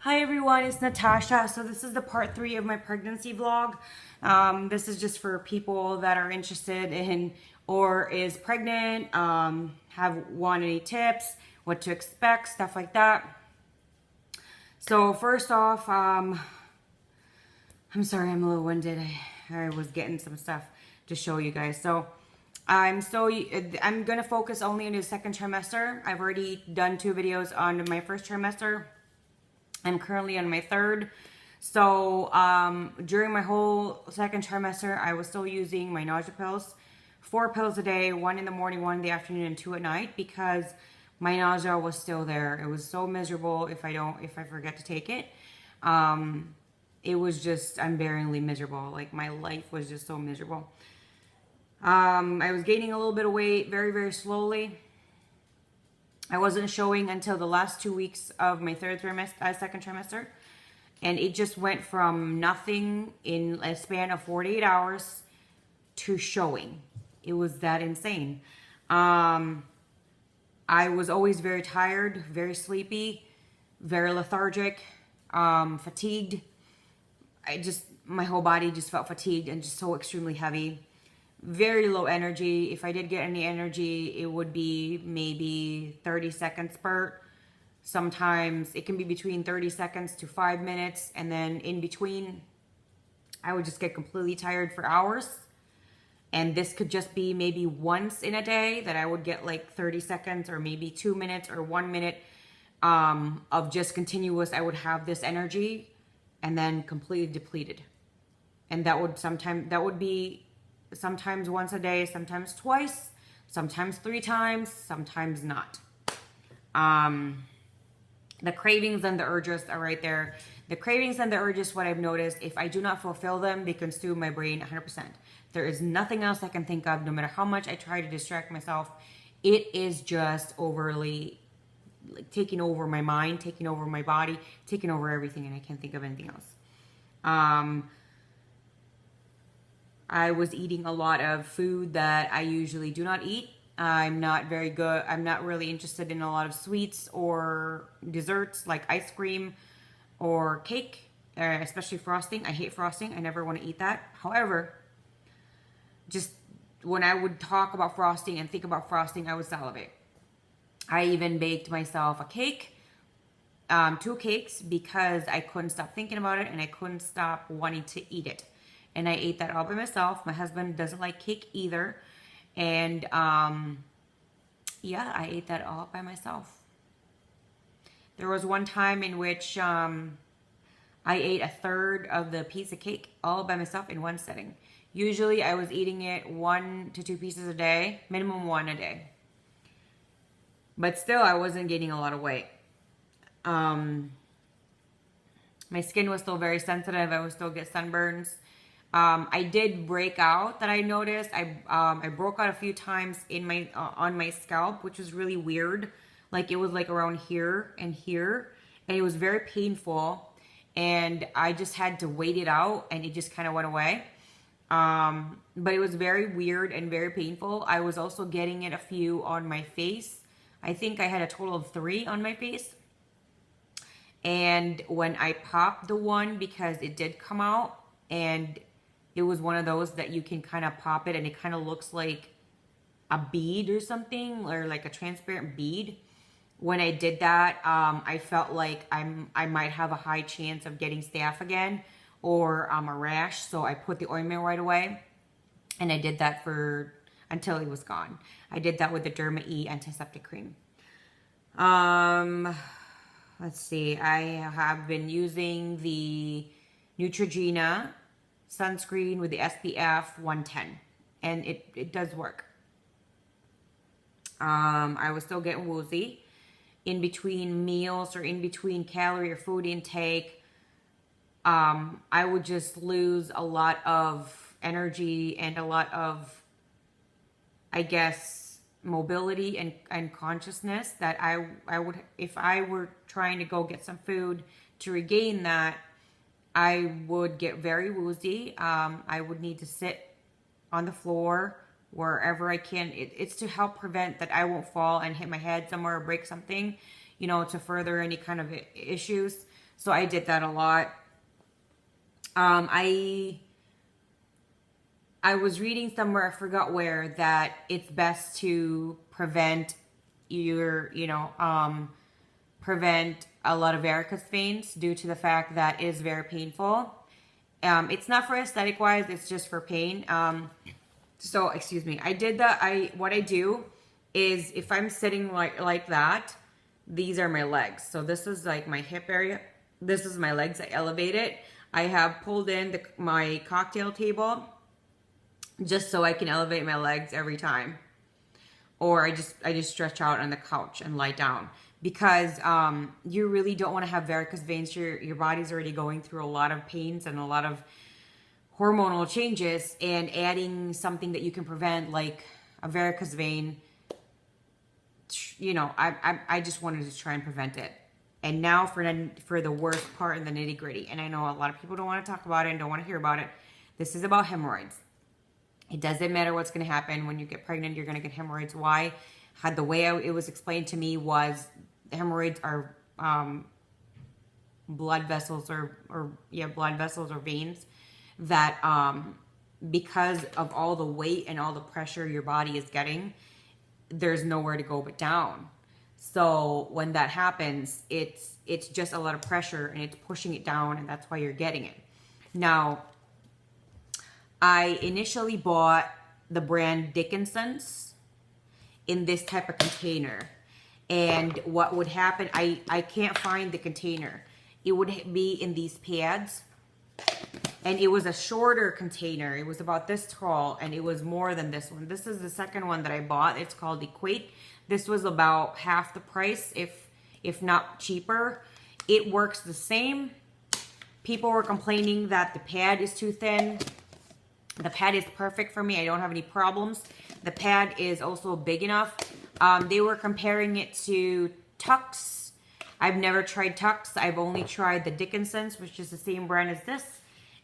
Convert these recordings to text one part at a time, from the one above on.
Hi everyone, it's Natasha. So this is the part 3 of my pregnancy vlog. This is just for people that are interested in or is pregnant, want any tips, what to expect, stuff like that. So first off, I'm sorry I'm a little winded. I was getting some stuff to show you guys. So I'm gonna focus only on the second trimester. I've already done 2 videos on my first trimester. I'm currently on my 3rd. So during my whole second trimester, I was still using my nausea pills. 4 pills a day, 1 in the morning, 1 in the afternoon, and 2 at night, because my nausea was still there. It was so miserable if I forget to take it. It was just unbearably miserable. Like, my life was just so miserable. I was gaining a little bit of weight very, very slowly. I wasn't showing until the last 2 weeks of my second trimester. And it just went from nothing in a span of 48 hours to showing. It was that insane. I was always very tired, very sleepy, very lethargic, fatigued. My whole body just felt fatigued and just so extremely heavy. Very low energy. If I did get any energy, it would be maybe 30-second spurt. Sometimes it can be between 30 seconds to 5 minutes, and then in between, I would just get completely tired for hours. And this could just be maybe once in a day that I would get like 30 seconds or maybe 2 minutes or 1 minute of just continuous. I would have this energy and then completely depleted. And that would be sometimes once a day, sometimes twice, sometimes 3 times, sometimes not. The cravings and the urges are right there. The cravings and the urges, what I've noticed, if I do not fulfill them, they consume my brain 100%. There is nothing else I can think of, no matter how much I try to distract myself. It is just overly taking over my mind, taking over my body, taking over everything, and I can't think of anything else. I was eating a lot of food that I usually do not eat. I'm not really interested in a lot of sweets or desserts like ice cream or cake, especially frosting. I hate frosting. I never want to eat that. However, just when I would talk about frosting and think about frosting, I would salivate. I even baked myself a cake, 2 cakes, because I couldn't stop thinking about it and I couldn't stop wanting to eat it. And I ate that all by myself. My husband doesn't like cake either. And yeah, I ate that all by myself. There was one time in which I ate 1/3 of the piece of cake all by myself in one sitting. Usually I was eating it 1 to 2 pieces a day, minimum 1 a day. But still, I wasn't gaining a lot of weight. My skin was still very sensitive. I would still get sunburns. I did break out, that I noticed. I broke out a few times on my scalp, which was really weird. Like, it was like around here, and it was very painful. And I just had to wait it out, and it just kind of went away. But it was very weird and very painful. I was also getting it a few on my face. I think I had a total of 3 on my face. And when I popped the one, because it did come out, and it was one of those that you can kind of pop it and it kind of looks like a bead or something, or like a transparent bead. When I did that, I felt like I might have a high chance of getting staph again, or a rash. So I put the ointment right away, and I did that until it was gone. I did that with the Derma E antiseptic cream. Let's see. I have been using the Neutrogena sunscreen with the SPF 110, and it does work. I was still getting woozy in between meals or in between calorie or food intake. I would just lose a lot of energy and a lot of, I guess, mobility and consciousness that I would, if I were trying to go get some food to regain that, I would get very woozy. I would need to sit on the floor wherever I can. It's to help prevent that I won't fall and hit my head somewhere or break something, to further any kind of issues. So I did that a lot. I was reading somewhere, I forgot where, that it's best to prevent prevent a lot of varicose veins due to the fact that it is very painful. It's not for aesthetic wise, it's just for pain. So excuse me, what I do is, if I'm sitting like that, these are my legs. So this is like my hip area. This is my legs. I elevate it. I have pulled in my cocktail table just so I can elevate my legs every time. Or I just stretch out on the couch and lie down, because you really don't want to have varicose veins. Your body's already going through a lot of pains and a lot of hormonal changes, and adding something that you can prevent, like a varicose vein, I just wanted to try and prevent it. And now for the worst part and the nitty gritty. And I know a lot of people don't want to talk about it and don't want to hear about it. This is about hemorrhoids. It doesn't matter what's going to happen when you get pregnant. You're going to get hemorrhoids. Why? The way it was explained to me was hemorrhoids are blood vessels or veins that because of all the weight and all the pressure your body is getting, there's nowhere to go but down. So when that happens, it's just a lot of pressure and it's pushing it down, and that's why you're getting it. Now, I initially bought the brand Dickinson's in this type of container. And what would happen, I can't find the container. It would be in these pads. And it was a shorter container. It was about this tall, and it was more than this one. This is the second one that I bought. It's called Equate. This was about half the price, if not cheaper. It works the same. People were complaining that the pad is too thin. The pad is perfect for me. I don't have any problems. The pad is also big enough. They were comparing it to Tucks. I've never tried Tucks. I've only tried the Dickinson's, which is the same brand as this,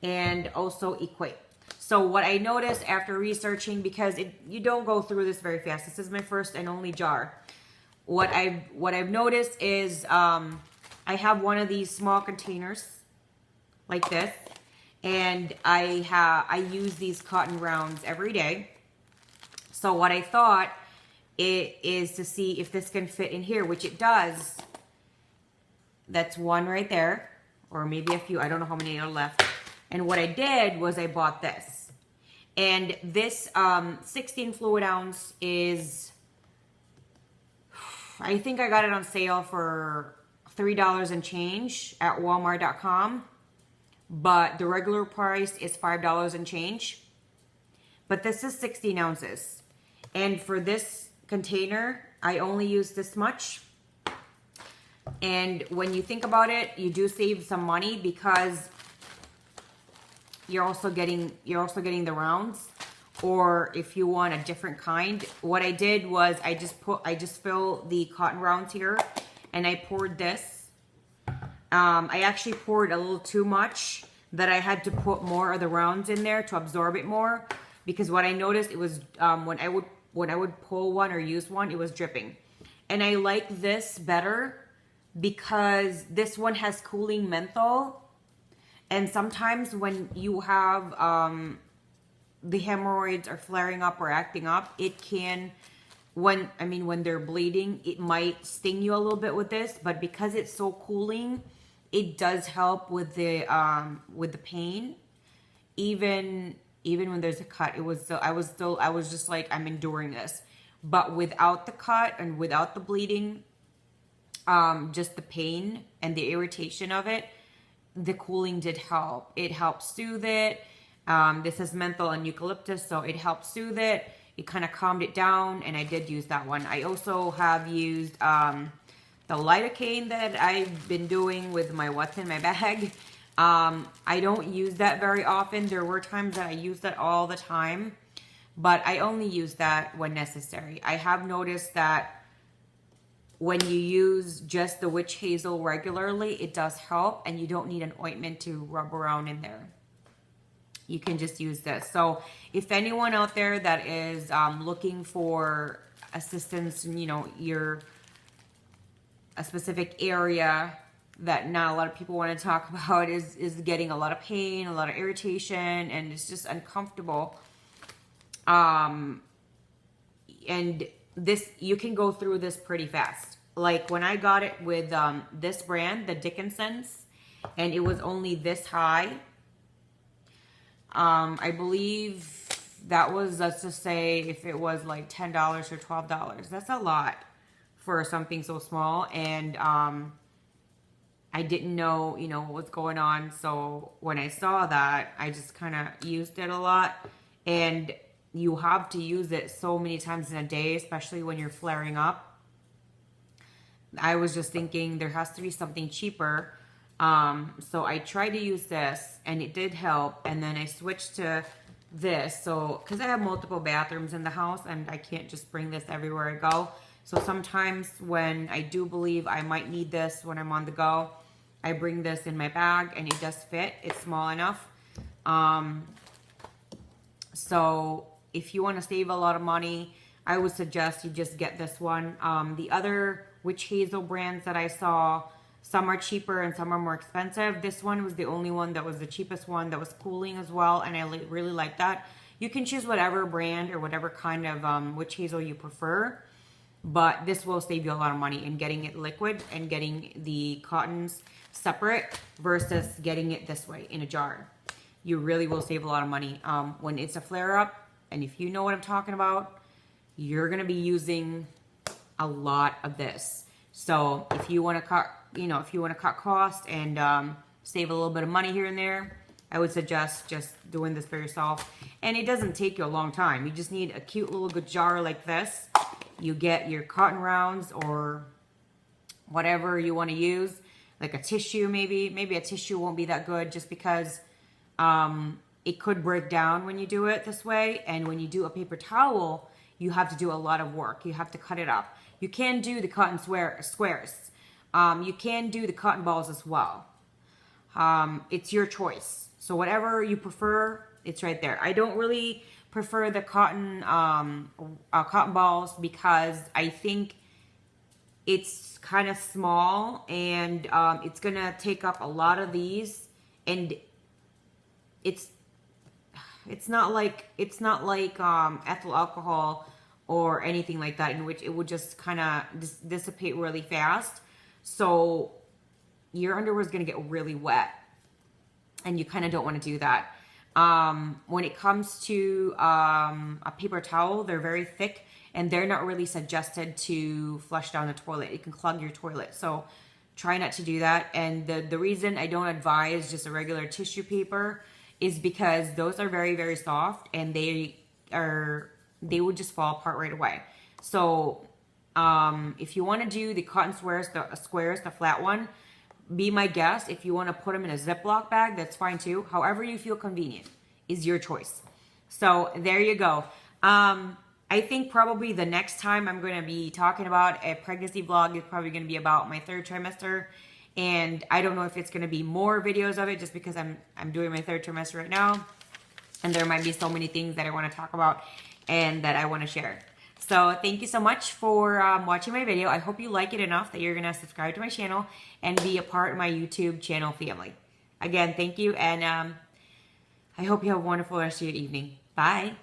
and also Equate. So what I noticed after researching, because you don't go through this very fast. This is my first and only jar. What I've noticed is I have one of these small containers like this, and I use these cotton rounds every day. So what I thought is to see if this can fit in here, which it does. That's one right there, or maybe a few. I don't know how many are left. And what I did was I bought this. And this 16 fluid ounce is, I think I got it on sale for $3 and change at Walmart.com. But the regular price is $5 and change. But this is 16 ounces. And for this container, I only use this much. And when you think about it, you do save some money, because you're also getting the rounds. Or if you want a different kind, what I did was I just fill the cotton rounds here, and I poured this. I actually poured a little too much, that I had to put more of the rounds in there to absorb it more, because what I noticed, it was when I would pull one or use one, it was dripping. And I like this better because this one has cooling menthol. And sometimes when you have the hemorrhoids are flaring up or acting up, it can, when they're bleeding, it might sting you a little bit with this. But because it's so cooling, it does help with the pain. Even when there's a cut, I was just like, I'm enduring this. But without the cut and without the bleeding, just the pain and the irritation of it, the cooling did help. It helped soothe it. This is menthol and eucalyptus, so it helped soothe it. It kind of calmed it down, and I did use that one. I also have used the lidocaine that I've been doing with my what's in my bag. I don't use that very often. There were times that I used that all the time, but I only use that when necessary. I have noticed that when you use just the witch hazel regularly, it does help, and you don't need an ointment to rub around in there. You can just use this. So if anyone out there that is looking for assistance, a specific area that not a lot of people want to talk about is getting a lot of pain, a lot of irritation, and it's just uncomfortable. And this, you can go through this pretty fast. Like when I got it with this brand, the Dickinson's, and it was only this high. I believe that was, let's just say, if it was like $10 or $12. That's a lot for something so small. And I didn't know, you know, what was going on. So when I saw that, I just kind of used it a lot. And you have to use it so many times in a day, especially when you're flaring up. I was just thinking there has to be something cheaper. So I tried to use this and it did help. And then I switched to this. So, cause I have multiple bathrooms in the house and I can't just bring this everywhere I go. So sometimes when I do believe I might need this when I'm on the go, I bring this in my bag and it does fit. It's small enough. So if you want to save a lot of money, I would suggest you just get this one. The other witch hazel brands that I saw, some are cheaper and some are more expensive. This one was the only one that was the cheapest one that was cooling as well, and I really like that. You can choose whatever brand or whatever kind of witch hazel you prefer, but this will save you a lot of money in getting it liquid and getting the cottons separate versus getting it this way in a jar. You really will save a lot of money. When it's a flare-up, and if you know what I'm talking about, you're gonna be using a lot of this. So if you want to cut, you know, if you want to cut costs and save a little bit of money here and there, I would suggest just doing this for yourself. And it doesn't take you a long time. You just need a cute little good jar like this. You get your cotton rounds or whatever you want to use, like a tissue maybe. Maybe a tissue won't be that good just because it could break down when you do it this way. And when you do a paper towel, you have to do a lot of work. You have to cut it up. You can do the cotton squares. You can do the cotton balls as well. It's your choice. So whatever you prefer, it's right there. I don't really prefer the cotton cotton balls because I think it's kind of small and it's gonna take up a lot of these, and it's not like ethyl alcohol or anything like that, in which it would just kind of dissipate really fast. So your underwear is going to get really wet, and you kind of don't want to do that. When it comes to a paper towel, they're very thick, and they're not really suggested to flush down the toilet. It can clog your toilet. So try not to do that. And the reason I don't advise just a regular tissue paper is because those are very, very soft, and they would just fall apart right away. So if you want to do the cotton squares, the flat one, be my guest. If you want to put them in a Ziploc bag, that's fine too. However you feel convenient is your choice. So there you go. I think probably the next time I'm going to be talking about a pregnancy vlog is probably going to be about my 3rd trimester. And I don't know if it's going to be more videos of it just because I'm doing my 3rd trimester right now. And there might be so many things that I want to talk about and that I want to share. So thank you so much for watching my video. I hope you like it enough that you're going to subscribe to my channel and be a part of my YouTube channel family. Again, thank you, and I hope you have a wonderful rest of your evening. Bye.